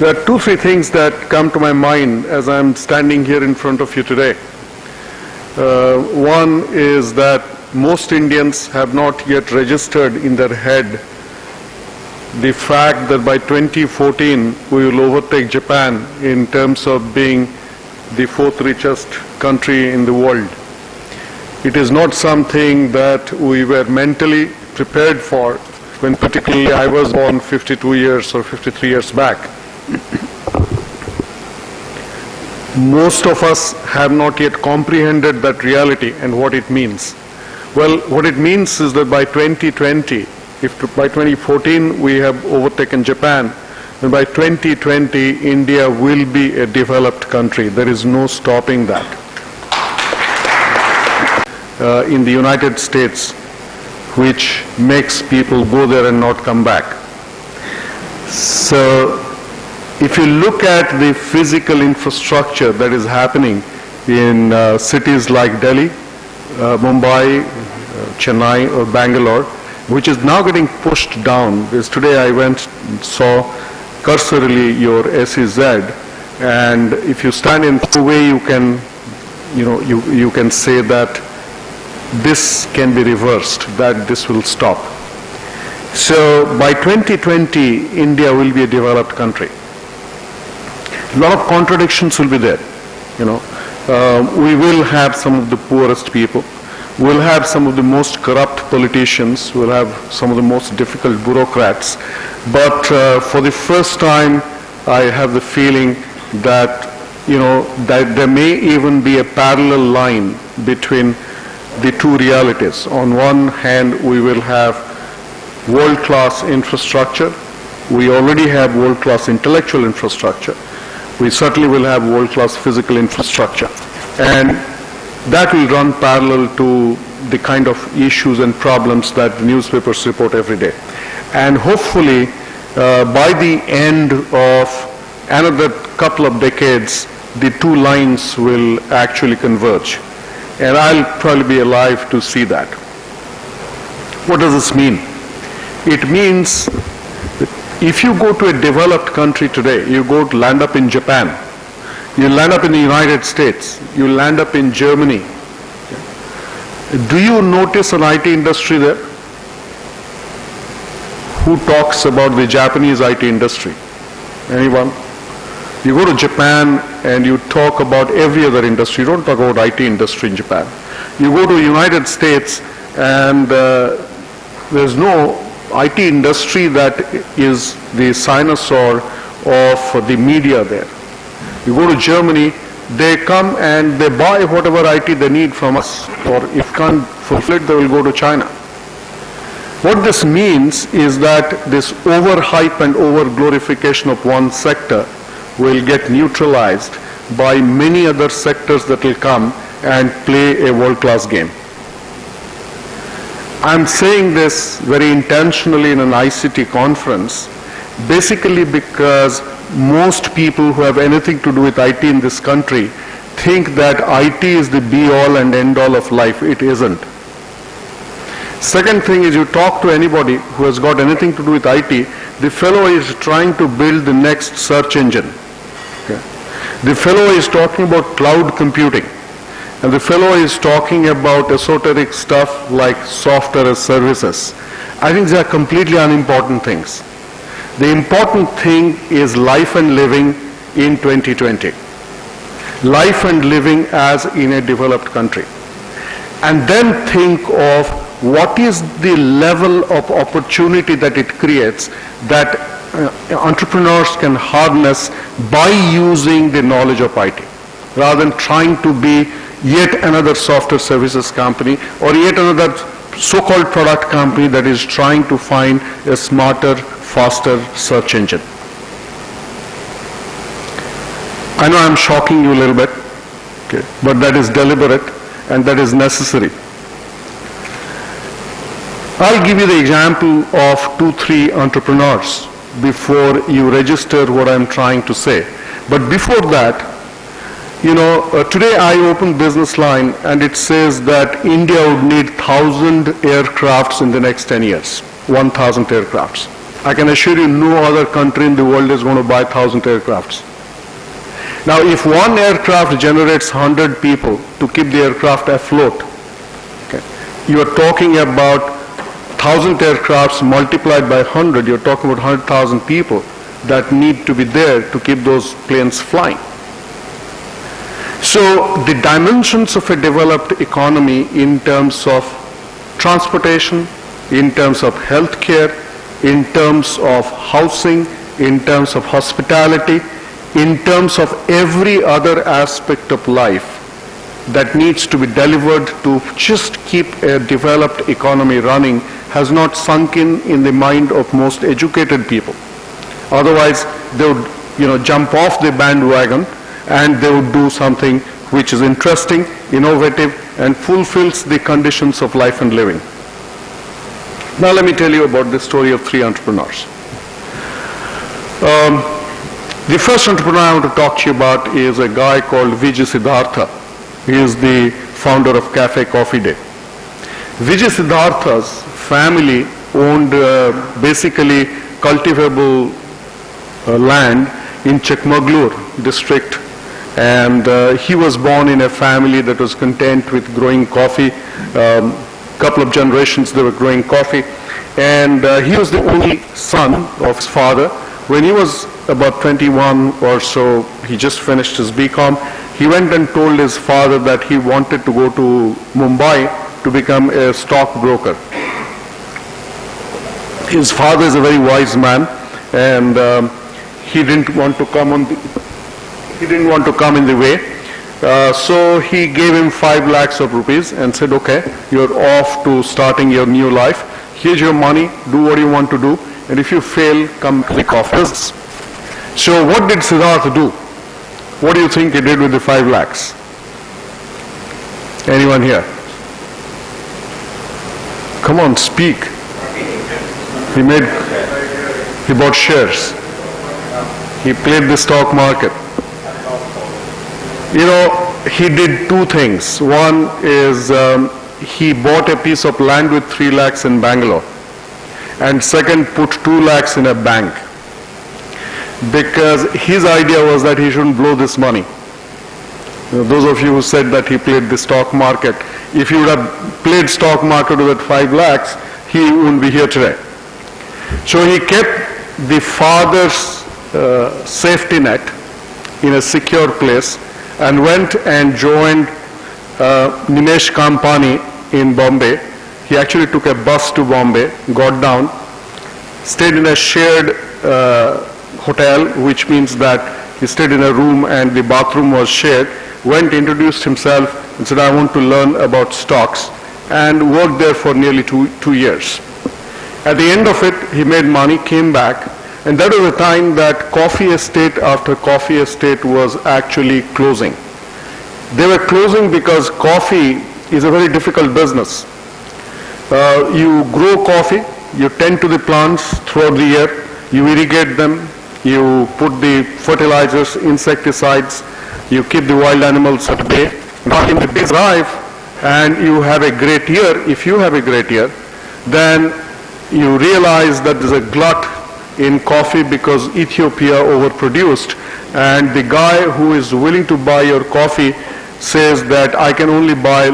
There are two, three things that come to my mind as I'm standing here in front of you today. One is that most Indians have not yet registered in their head the fact that by 2014 we will overtake Japan in terms of being the fourth richest country in the world. It is not something that we were mentally prepared for when particularly I was born 52 years or 53 years back. Most of us have not yet comprehended that reality and what it means. Well, what it means is that by 2020, if by 2014 we have overtaken Japan, then by 2020 India will be a developed country. There is no stopping that. In the United States, which makes people go there and not come back. So if you look at the physical infrastructure that is happening in cities like Delhi, Mumbai, Chennai or Bangalore, which is now getting pushed down, because today I went and saw cursorily your SEZ, and if you stand in the way you can, you can say that this can be reversed, that this will stop. So by 2020, India will be a developed country. A lot of contradictions will be there. We will have some of the poorest people. We'll have some of the most corrupt politicians. We'll have some of the most difficult bureaucrats. But for the first time, I have the feeling that, that there may even be a parallel line between the two realities. On one hand, we will have world-class infrastructure. We already have world-class intellectual infrastructure. We certainly will have world-class physical infrastructure. And that will run parallel to the kind of issues and problems that the newspapers report every day. And hopefully, by the end of another couple of decades, the two lines will actually converge. And I'll probably be alive to see that. What does this mean? It means that if you go to a developed country today, you go to land up in Japan, you land up in the United States, you land up in Germany. Do you notice an IT industry there? Who talks about the Japanese IT industry? Anyone? You go to Japan and you talk about every other industry. You don't talk about IT industry in Japan. You go to the United States and there's no IT industry that is the cynosure of the media there. You go to Germany, they come and they buy whatever IT they need from us, or if can't fulfill it, they will go to China. What this means is that this overhype and over-glorification of one sector will get neutralized by many other sectors that will come and play a world-class game. I'm saying this very intentionally in an ICT conference, basically because most people who have anything to do with IT in this country think that IT is the be-all and end-all of life. It isn't. Second thing is, you talk to anybody who has got anything to do with IT, the fellow is trying to build the next search engine. Okay. The fellow is talking about cloud computing. And the fellow is talking about esoteric stuff like software as services. I think they are completely unimportant things. The important thing is life and living in 2020. Life and living as in a developed country. And then think of what is the level of opportunity that it creates that entrepreneurs can harness by using the knowledge of IT, rather than trying to be yet another software services company or yet another so-called product company that is trying to find a smarter, faster search engine. I know I'm shocking you a little bit, okay, but that is deliberate and that is necessary. I'll give you the example of 2-3 entrepreneurs before you register what I'm trying to say. But before that, today I opened Business Line and it says that India would need 1,000 aircrafts in the next 10 years, 1,000 aircrafts. I can assure you no other country in the world is going to buy 1,000 aircrafts. Now, if one aircraft generates 100 people to keep the aircraft afloat, okay, you are talking about 1,000 aircrafts multiplied by 100, you're talking about 100,000 people that need to be there to keep those planes flying. So the dimensions of a developed economy in terms of transportation, in terms of healthcare, in terms of housing, in terms of hospitality, in terms of every other aspect of life that needs to be delivered to just keep a developed economy running has not sunk in the mind of most educated people. Otherwise, they would, jump off the bandwagon and they would do something which is interesting, innovative, and fulfills the conditions of life and living. Now let me tell you about the story of three entrepreneurs. The first entrepreneur I want to talk to you about is a guy called Vijay Siddhartha. He is the founder of Cafe Coffee Day. Vijay Siddhartha's family owned basically cultivable land in Chikmagalur district, and he was born in a family that was content with growing coffee. Couple of generations they were growing coffee, and he was the only son of his father. When he was about 21 or so, he just finished his BCom. He went and told his father that he wanted to go to Mumbai to become a stockbroker. His father is a very wise man, and he didn't want to come in the way. So he gave him 5 lakhs of rupees and said, okay, you're off to starting your new life. Here's your money, do what you want to do, and if you fail, come to the office. So what did Siddhartha do? What do you think he did with the 5 lakhs? Anyone here? Come on, speak. He bought shares. He played the stock market. He did 2 things. One is he bought a piece of land with 3 lakhs in Bangalore, and second, put 2 lakhs in a bank, because his idea was that he shouldn't blow this money. Those of you who said that he played the stock market, if he would have played stock market with that 5 lakhs, he wouldn't be here today. So he kept the father's safety net in a secure place and went and joined Nimesh Kampani in Bombay. He actually took a bus to Bombay, got down, stayed in a shared hotel, which means that he stayed in a room and the bathroom was shared, went, introduced himself and said, I want to learn about stocks, and worked there for nearly two years. At the end of it, he made money, came back, and that was the time that coffee estate after coffee estate was actually closing. They were closing because coffee is a very difficult business. You grow coffee, you tend to the plants throughout the year, you irrigate them, you put the fertilizers, insecticides, you keep the wild animals at bay. When the days arrive and you have a great year, if you have a great year, then you realize that there's a glut in coffee because Ethiopia overproduced, and the guy who is willing to buy your coffee says that I can only buy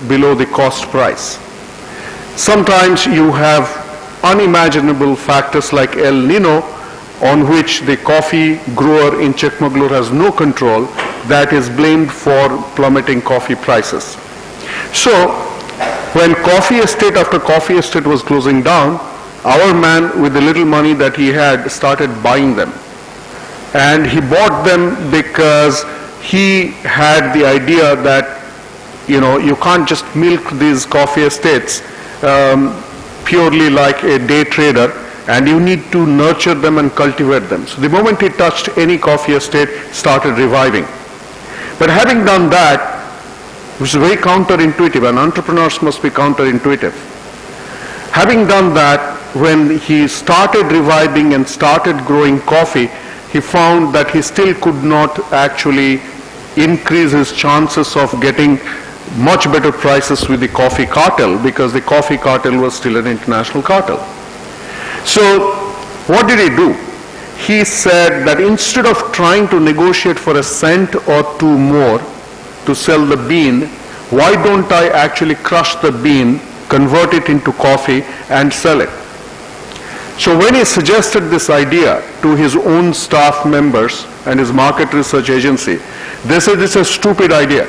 below the cost price. Sometimes you have unimaginable factors like El Nino, on which the coffee grower in Chikmagalur has no control, that is blamed for plummeting coffee prices. So when coffee estate after coffee estate was closing down, our man with the little money that he had started buying them. And he bought them because he had the idea that, you can't just milk these coffee estates purely like a day trader, and you need to nurture them and cultivate them. So the moment he touched any coffee estate, started reviving. But having done that, which is very counterintuitive, and entrepreneurs must be counterintuitive. Having done that, when he started reviving and started growing coffee, he found that he still could not actually increase his chances of getting much better prices with the coffee cartel, because the coffee cartel was still an international cartel. So What did he do? He said that instead of trying to negotiate for a cent or two more to sell the bean, why don't I actually crush the bean, convert it into coffee, and sell it? So when he suggested this idea to his own staff members and his market research agency, they said it's a stupid idea.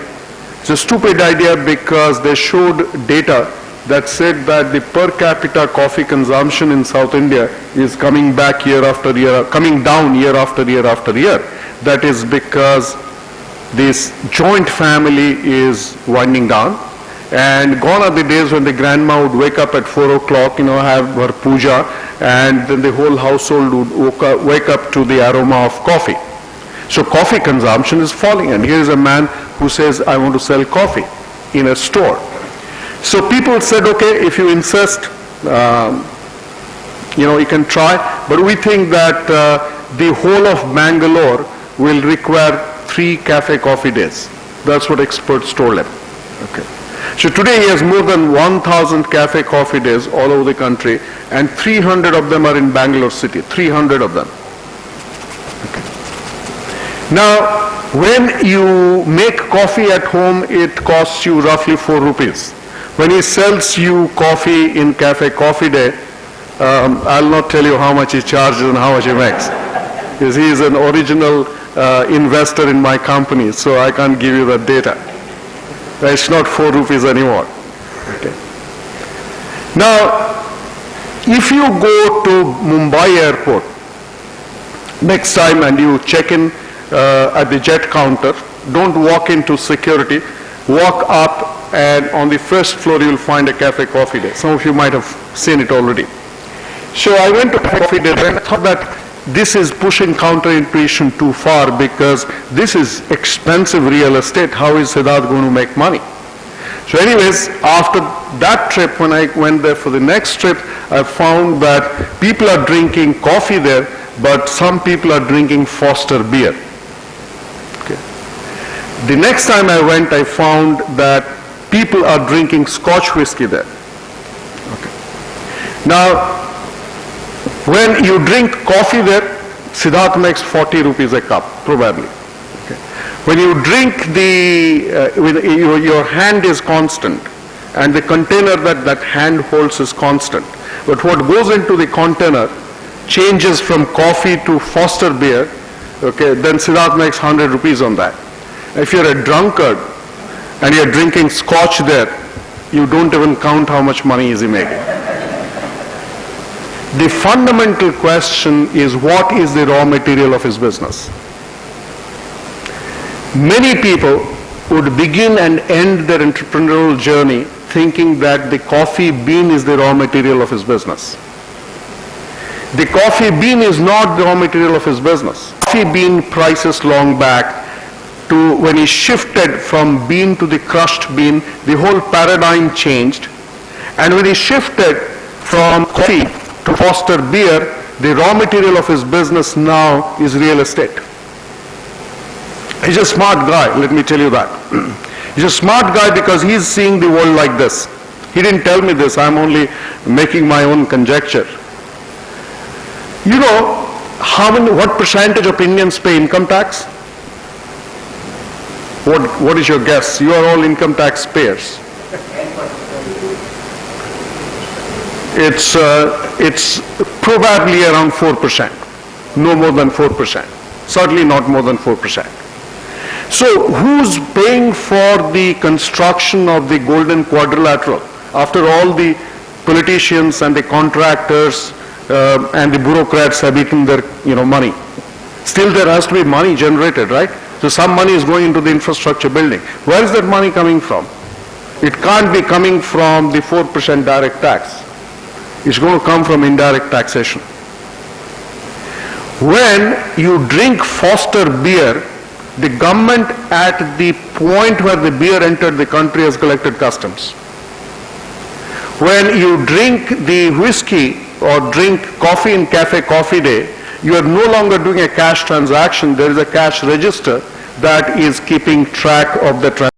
It's a stupid idea because they showed data that said that the per capita coffee consumption in South India is coming back year after year, coming down year after year after year. That is because this joint family is winding down, and gone are the days when the grandma would wake up at 4 o'clock, have her puja, and then the whole household would wake up to the aroma of coffee. So coffee consumption is falling, and here is a man who says, I want to sell coffee in a store. So people said, okay, if you insist, you can try, but we think that the whole of Bangalore will require 3 cafe coffee days. That's what experts told him. Okay. So today he has more than 1,000 cafe coffee days all over the country, and 300 of them are in Bangalore city, 300 of them. Okay. Now, when you make coffee at home, it costs you roughly 4 rupees. When he sells you coffee in cafe coffee day, I'll not tell you how much he charges and how much he makes, because he is an original investor in my company, so I can't give you that data. It's not 4 rupees anymore. Okay. Now, if you go to Mumbai airport next time and you check in at the jet counter, don't walk into security, walk up, and on the first floor you will find a cafe coffee day. Some of you might have seen it already. So I went to coffee day and I thought that this is pushing counterintuition too far, because this is expensive real estate. How is Siddharth going to make money? So anyways, after that trip, when I went there for the next trip, I found that people are drinking coffee there, but some people are drinking Foster beer. Okay. The next time I went, I found that people are drinking Scotch whiskey there. Okay. Now, when you drink coffee there, Siddharth makes 40 rupees a cup, probably. Okay. When you drink your hand is constant, and the container that hand holds is constant. But what goes into the container changes from coffee to Foster beer, okay, then Siddharth makes 100 rupees on that. If you're a drunkard and you're drinking Scotch there, you don't even count how much money is he making. The fundamental question is, what is the raw material of his business? Many people would begin and end their entrepreneurial journey thinking that the coffee bean is the raw material of his business. The coffee bean is not the raw material of his business. Coffee bean prices long back to when he shifted from bean to the crushed bean, the whole paradigm changed. And when he shifted from coffee to Foster beer, the raw material of his business now is real estate. He's a smart guy, let me tell you that. He's a smart guy because he's seeing the world like this. He didn't tell me this, I'm only making my own conjecture. You know, what percentage of Indians pay income tax? What is your guess? You are all income tax payers. It's probably around 4%, no more than 4%, certainly not more than 4%. So who's paying for the construction of the Golden Quadrilateral? After all the politicians and the contractors and the bureaucrats have eaten their money. Still there has to be money generated, right? So some money is going into the infrastructure building. Where is that money coming from? It can't be coming from the 4% direct tax. It's going to come from indirect taxation. When you drink Foster beer, the government at the point where the beer entered the country has collected customs. When you drink the whiskey or drink coffee in cafe coffee day, you are no longer doing a cash transaction. There is a cash register that is keeping track of the transaction.